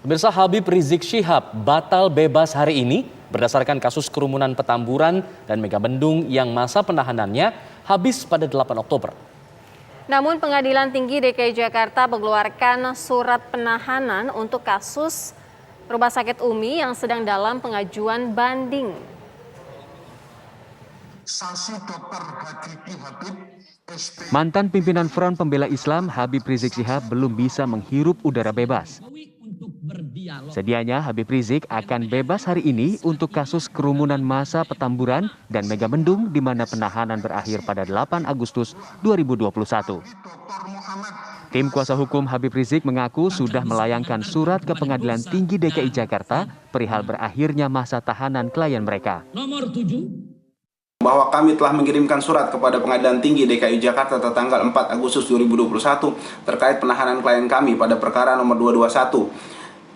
Pemirsa, Habib Rizik Syihab batal bebas hari ini berdasarkan kasus kerumunan Petamburan dan Megamendung yang masa penahanannya habis pada 8 Oktober. Namun Pengadilan Tinggi DKI Jakarta mengeluarkan surat penahanan untuk kasus Rumah Sakit Umi yang sedang dalam pengajuan banding. Mantan pimpinan Front Pembela Islam Habib Rizik Syihab belum bisa menghirup udara bebas. Sedianya Habib Rizik akan bebas hari ini untuk kasus kerumunan massa Petamburan dan Megamendung di mana penahanan berakhir pada 8 Agustus 2021. Tim kuasa hukum Habib Rizik mengaku sudah melayangkan surat ke Pengadilan Tinggi DKI Jakarta perihal berakhirnya masa tahanan klien mereka. Nomor 7. Bahwa kami telah mengirimkan surat kepada Pengadilan Tinggi DKI Jakarta tertanggal 4 Agustus 2021 terkait penahanan klien kami pada perkara nomor 221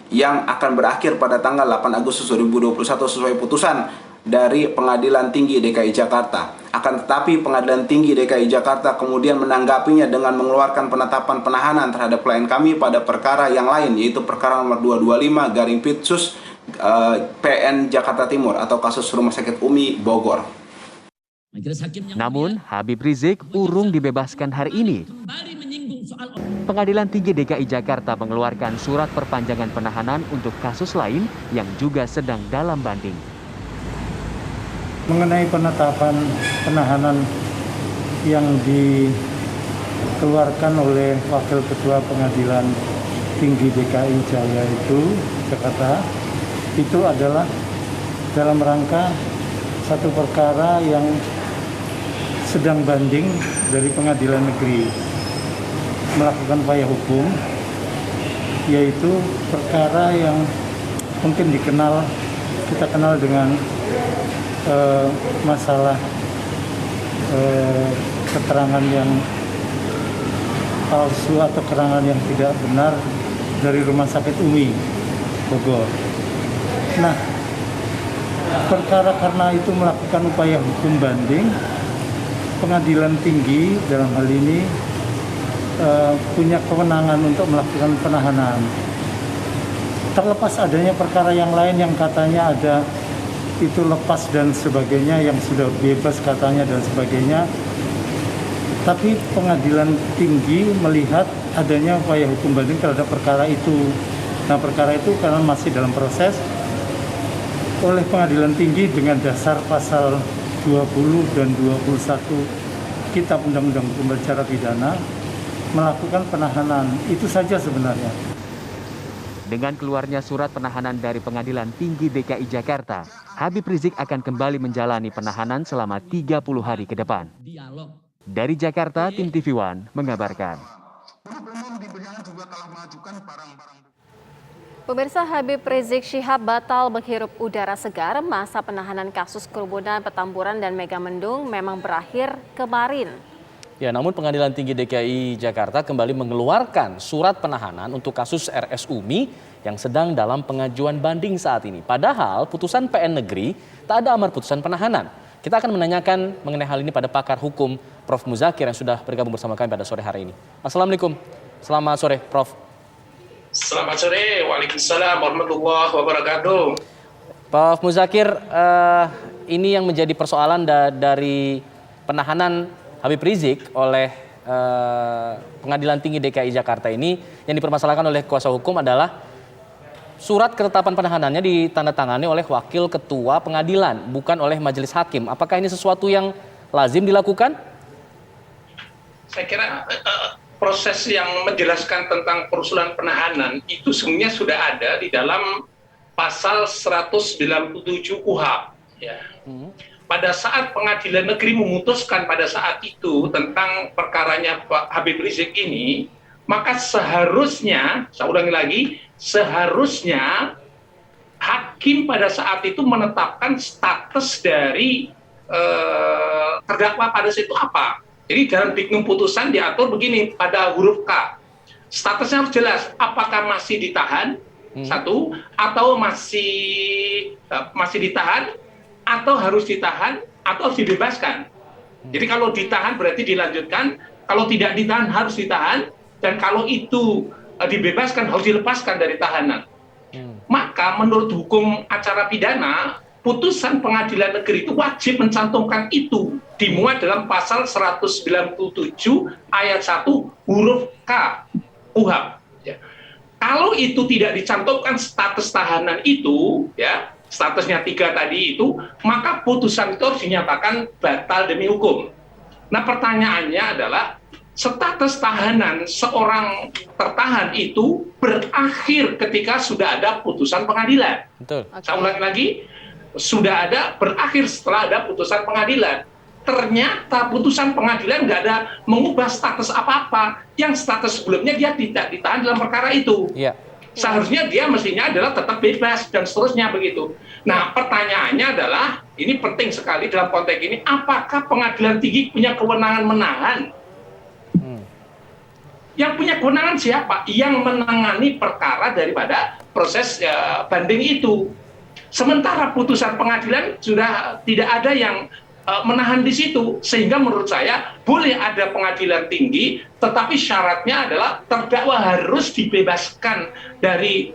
yang akan berakhir pada tanggal 8 Agustus 2021 sesuai putusan dari Pengadilan Tinggi DKI Jakarta. Akan tetapi Pengadilan Tinggi DKI Jakarta kemudian menanggapinya dengan mengeluarkan penetapan penahanan terhadap klien kami pada perkara yang lain, yaitu perkara nomor 225/Pitsus PN Jakarta Timur atau kasus Rumah Sakit Umi Bogor. Namun, Habib Rizik urung dibebaskan hari ini. Pengadilan Tinggi DKI Jakarta mengeluarkan surat perpanjangan penahanan untuk kasus lain yang juga sedang dalam banding. Mengenai penetapan penahanan yang dikeluarkan oleh Wakil Ketua Pengadilan Tinggi DKI Jakarta itu adalah dalam rangka satu perkara yang sedang banding dari Pengadilan Negeri melakukan upaya hukum, yaitu perkara yang mungkin kita kenal dengan masalah keterangan yang palsu atau keterangan yang tidak benar dari Rumah Sakit Umi Bogor. Nah, perkara karena itu melakukan upaya hukum banding, Pengadilan Tinggi dalam hal ini punya kewenangan untuk melakukan penahanan. Terlepas adanya perkara yang lain yang katanya ada itu lepas dan sebagainya, yang sudah bebas katanya dan sebagainya, tapi Pengadilan Tinggi melihat adanya upaya hukum banding terhadap perkara itu. Nah, perkara itu karena masih dalam proses oleh Pengadilan Tinggi dengan dasar pasal 20 dan 21 Kitab Undang-Undang Hukum Acara Pidana melakukan penahanan. Itu saja sebenarnya. Dengan keluarnya surat penahanan dari Pengadilan Tinggi DKI Jakarta, Habib Rizik akan kembali menjalani penahanan selama 30 hari ke depan. Dari Jakarta, Tim TV One mengabarkan. Pemirsa, Habib Rizik Syihab batal menghirup udara segar. Masa penahanan kasus kerumunan Petamburan dan Megamendung memang berakhir kemarin. Ya, namun Pengadilan Tinggi DKI Jakarta kembali mengeluarkan surat penahanan untuk kasus RS Umi yang sedang dalam pengajuan banding saat ini. Padahal putusan PN Negeri tak ada amar putusan penahanan. Kita akan menanyakan mengenai hal ini pada pakar hukum Prof. Muzakir yang sudah bergabung bersama kami pada sore hari ini. Assalamualaikum. Selamat sore, Prof. Selamat sore, waalaikumsalam warahmatullahi wabarakatuh. Prof. Muzakir, ini yang menjadi persoalan dari penahanan Habib Rizik oleh Pengadilan Tinggi DKI Jakarta ini yang dipermasalahkan oleh kuasa hukum adalah surat ketetapan penahanannya ditandatangani oleh Wakil Ketua Pengadilan, bukan oleh Majelis Hakim. Apakah ini sesuatu yang lazim dilakukan? Saya kira proses yang menjelaskan tentang perusulan penahanan itu sebenarnya sudah ada di dalam pasal 197 KUHP. Ya. Pada saat Pengadilan Negeri memutuskan pada saat itu tentang perkaranya Pak Habib Rizik ini, maka seharusnya, saya ulangi lagi, seharusnya hakim pada saat itu menetapkan status dari terdakwa pada situ apa. Jadi dalam diktum putusan diatur begini pada huruf K. Statusnya harus jelas, apakah masih ditahan, satu, atau masih ditahan, atau harus ditahan, atau harus dibebaskan. Jadi kalau ditahan berarti dilanjutkan, kalau tidak ditahan harus ditahan, dan kalau itu dibebaskan harus dilepaskan dari tahanan. Maka menurut hukum acara pidana, putusan pengadilan negeri itu wajib mencantumkan itu, dimuat dalam pasal 197 ayat 1 huruf K KUHP. Ya. Kalau itu tidak dicantumkan status tahanan itu, ya, statusnya 3 tadi itu, maka putusan itu harus dinyatakan batal demi hukum. Nah, pertanyaannya adalah status tahanan seorang tertahan itu berakhir ketika sudah ada putusan pengadilan. Betul. Saya ulangi lagi, sudah ada berakhir setelah ada putusan pengadilan. Ternyata putusan pengadilan nggak ada mengubah status apa-apa. Yang status sebelumnya dia tidak ditahan dalam perkara itu. Iya. Seharusnya dia mestinya adalah tetap bebas dan seterusnya begitu. Nah, pertanyaannya adalah, ini penting sekali dalam konteks ini, apakah pengadilan tinggi punya kewenangan menahan? Yang punya kewenangan siapa? Yang menangani perkara daripada proses banding itu. Sementara putusan pengadilan sudah tidak ada yang menahan di situ, sehingga menurut saya boleh ada pengadilan tinggi, tetapi syaratnya adalah terdakwa harus dibebaskan dari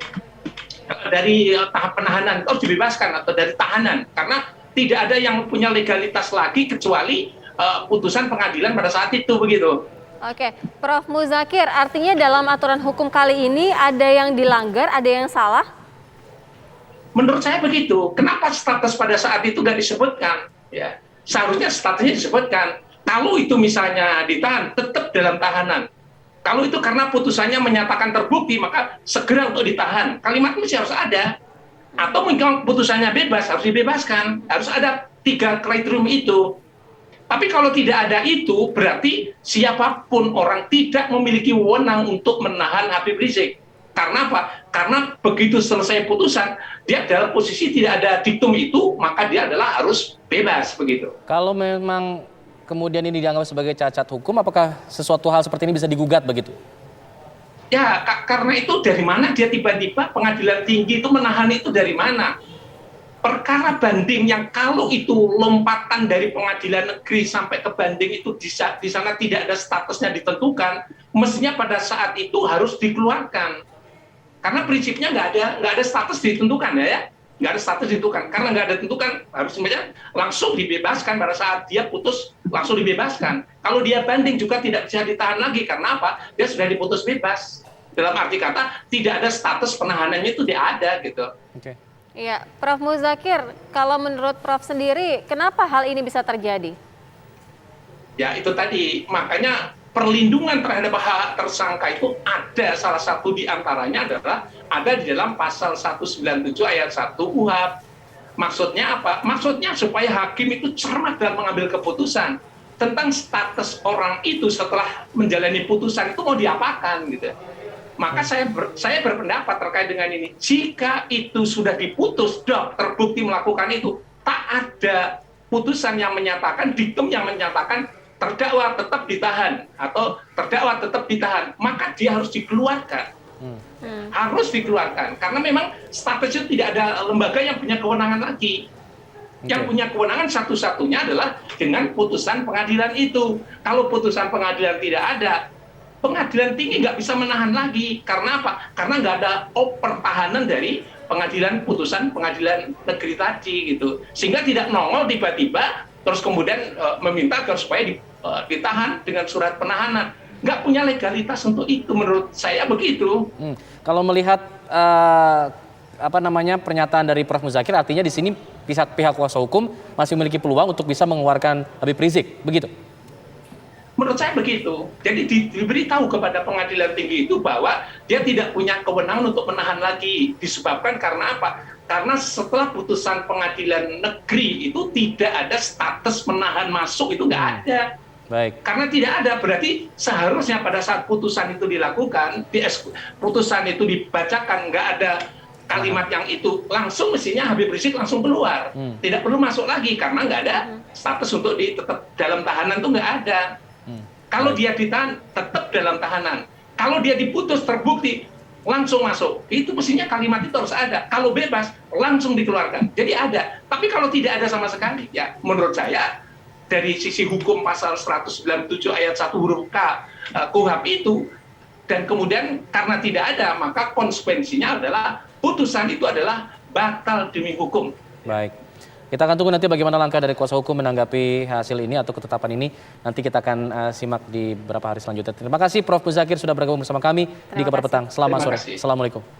tahap penahanan, harus dibebaskan atau dari tahanan, karena tidak ada yang punya legalitas lagi kecuali putusan pengadilan pada saat itu begitu. Oke, Prof. Muzakir, artinya dalam aturan hukum kali ini ada yang dilanggar, ada yang salah? Menurut saya begitu. Kenapa status pada saat itu nggak disebutkan? Ya, seharusnya statusnya disebutkan. Kalau itu misalnya ditahan, tetap dalam tahanan. Kalau itu karena putusannya menyatakan terbukti, maka segera untuk ditahan. Kalimat ini harus ada. Atau mungkin putusannya bebas, harus dibebaskan. Harus ada 3 kriterium itu. Tapi kalau tidak ada itu, berarti siapapun orang tidak memiliki wewenang untuk menahan Habib Rizik. Karena apa? Karena begitu selesai putusan, dia dalam posisi tidak ada diktum itu, maka dia adalah harus bebas begitu. Kalau memang kemudian ini dianggap sebagai cacat hukum, apakah sesuatu hal seperti ini bisa digugat begitu? Ya, karena itu dari mana dia tiba-tiba pengadilan tinggi itu menahan itu dari mana? Perkara banding yang kalau itu lompatan dari pengadilan negeri sampai ke banding itu di sana tidak ada statusnya ditentukan, mestinya pada saat itu harus dikeluarkan. Karena prinsipnya nggak ada status ditentukan ya, nggak ada status ditentukan. Karena nggak ada tentukan, harus langsung dibebaskan pada saat dia putus, langsung dibebaskan. Kalau dia banding juga tidak bisa ditahan lagi, karena apa? Dia sudah diputus bebas. Dalam arti kata, tidak ada status penahanannya itu dia ada gitu. Oke. Iya, Prof. Muzakir, kalau menurut Prof sendiri, kenapa hal ini bisa terjadi? Ya itu tadi, makanya perlindungan terhadap hak tersangka itu ada, salah satu di antaranya adalah ada di dalam pasal 197 ayat 1 KUHP. Maksudnya apa? Maksudnya supaya hakim itu cermat dalam mengambil keputusan tentang status orang itu setelah menjalani putusan itu mau diapakan gitu. Maka saya berpendapat terkait dengan ini, jika itu sudah diputus, terbukti melakukan itu, tak ada putusan yang menyatakan, diktum yang menyatakan terdakwa tetap ditahan atau terdakwa tetap ditahan, maka dia harus dikeluarkan. Harus dikeluarkan, karena memang statusnya tidak ada lembaga yang punya kewenangan lagi. Yang punya kewenangan satu-satunya adalah dengan putusan pengadilan itu. Kalau putusan pengadilan tidak ada, pengadilan tinggi nggak bisa menahan lagi. Karena apa? Karena nggak ada pertahanan dari pengadilan putusan pengadilan negeri tadi gitu. Sehingga tidak nongol tiba-tiba terus kemudian meminta supaya ditahan dengan surat penahanan. Nggak punya legalitas untuk itu, menurut saya begitu. Kalau melihat pernyataan dari Prof Muzakir, artinya di sini pihak kuasa hukum masih memiliki peluang untuk bisa mengeluarkan Habib Rizik, begitu? Menurut saya begitu. Jadi diberitahu kepada pengadilan tinggi itu bahwa dia tidak punya kewenangan untuk menahan lagi. Disebabkan karena apa? Karena setelah putusan pengadilan negeri itu tidak ada status menahan masuk, itu nggak ada. Baik. Karena tidak ada, berarti seharusnya pada saat putusan itu dilakukan, putusan itu dibacakan, nggak ada kalimat yang itu, langsung mestinya Habib Rizik langsung keluar. Tidak perlu masuk lagi, karena nggak ada status untuk tetap dalam tahanan itu nggak ada. Kalau dia ditahan, tetap dalam tahanan. Kalau dia diputus, terbukti, langsung masuk. Itu mestinya kalimat itu harus ada. Kalau bebas, langsung dikeluarkan. Jadi ada. Tapi kalau tidak ada sama sekali, ya menurut saya, dari sisi hukum pasal 197 ayat 1 huruf K KUHP itu, dan kemudian karena tidak ada, maka konsekuensinya adalah putusan itu adalah batal demi hukum. Baik. Kita akan tunggu nanti bagaimana langkah dari kuasa hukum menanggapi hasil ini atau ketetapan ini. Nanti kita akan simak di beberapa hari selanjutnya. Terima kasih Prof. Muzakir sudah bergabung bersama kami di Kabar Petang. Selamat sore. Assalamualaikum.